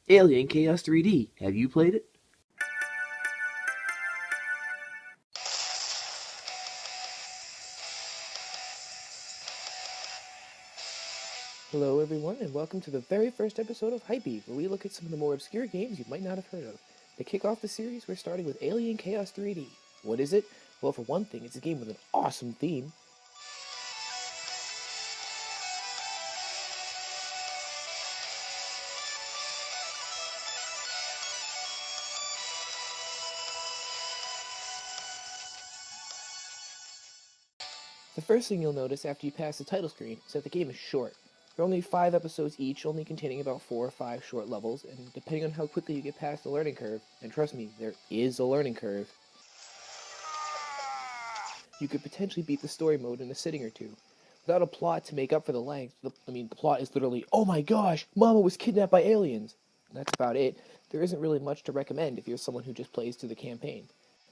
Alien Chaos 3D. Have you played it? Hello everyone, and welcome to the very first episode of HYPI, where we look at some of the more obscure games you might not have heard of. To kick off the series, we're starting with Alien Chaos 3D. What is it? Well, for one thing, it's a game with an awesome theme. The first thing you'll notice after you pass the title screen is that the game is short. There are only 5 episodes each, only containing about 4 or 5 short levels, and depending on how quickly you get past the learning curve, and trust me, there is a learning curve, you could potentially beat the story mode in a sitting or two. Without a plot to make up for the length, the plot is literally, oh my gosh, Mama was kidnapped by aliens. And that's about it. There isn't really much to recommend if you're someone who just plays through the campaign.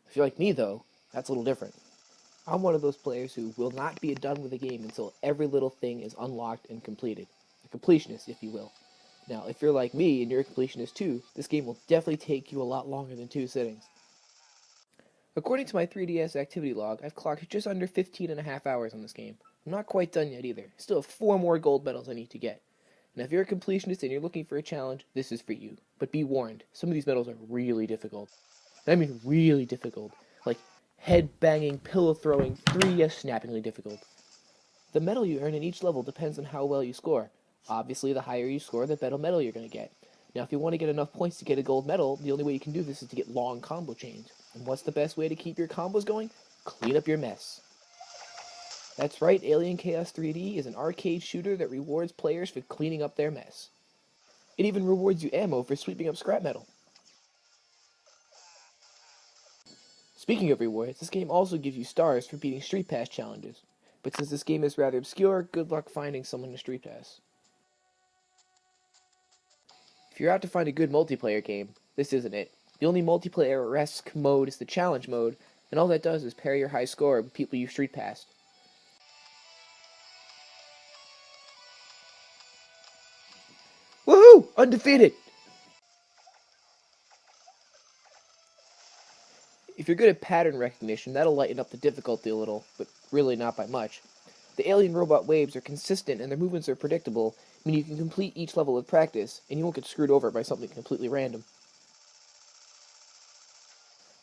If you're like me, though, that's a little different. I'm one of those players who will not be done with a game until every little thing is unlocked and completed. A completionist, if you will. Now, if you're like me and you're a completionist too, this game will definitely take you a lot longer than 2 sittings. According to my 3DS activity log, I've clocked just under 15.5 hours on this game. I'm not quite done yet either. Still have 4 more gold medals I need to get. Now if you're a completionist and you're looking for a challenge, this is for you. But be warned, some of these medals are really difficult. And I mean really difficult. Like head-banging, pillow-throwing, 3DS snappingly difficult. The medal you earn in each level depends on how well you score. Obviously, the higher you score, the better medal you're going to get. Now, if you want to get enough points to get a gold medal, the only way you can do this is to get long combo chains. And what's the best way to keep your combos going? Clean up your mess. That's right, Alien Chaos 3D is an arcade shooter that rewards players for cleaning up their mess. It even rewards you ammo for sweeping up scrap metal. Speaking of rewards, this game also gives you stars for beating Street Pass challenges. But since this game is rather obscure, good luck finding someone to Street Pass. If you're out to find a good multiplayer game, this isn't it. The only multiplayer-esque mode is the challenge mode, and all that does is pair your high score with people you've street passed. Woohoo! Undefeated! If you're good at pattern recognition, that'll lighten up the difficulty a little, but really not by much. The alien robot waves are consistent and their movements are predictable, meaning you can complete each level with practice, and you won't get screwed over by something completely random.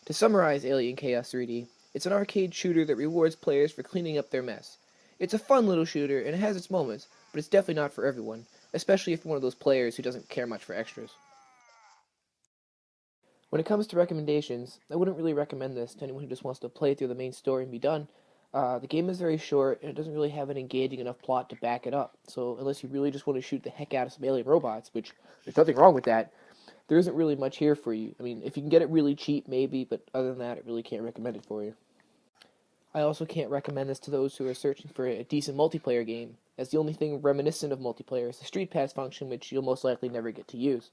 To summarize Alien Chaos 3D, it's an arcade shooter that rewards players for cleaning up their mess. It's a fun little shooter, and it has its moments, but it's definitely not for everyone, especially if you're one of those players who doesn't care much for extras. When it comes to recommendations, I wouldn't really recommend this to anyone who just wants to play through the main story and be done. The game is very short, and it doesn't really have an engaging enough plot to back it up, so unless you really just want to shoot the heck out of some alien robots, which there's nothing wrong with that, there isn't really much here for you. I mean, if you can get it really cheap, maybe, but other than that, I really can't recommend it for you. I also can't recommend this to those who are searching for a decent multiplayer game, as the only thing reminiscent of multiplayer is the Street Pass function, which you'll most likely never get to use.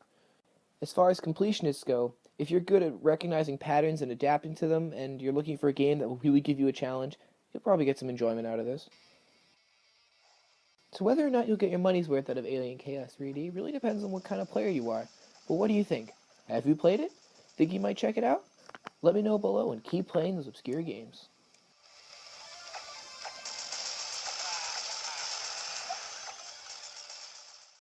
As far as completionists go, if you're good at recognizing patterns and adapting to them, and you're looking for a game that will really give you a challenge, you'll probably get some enjoyment out of this. So whether or not you'll get your money's worth out of Alien Chaos 3D really depends on what kind of player you are. But what do you think? Have you played it? Think you might check it out? Let me know below and keep playing those obscure games.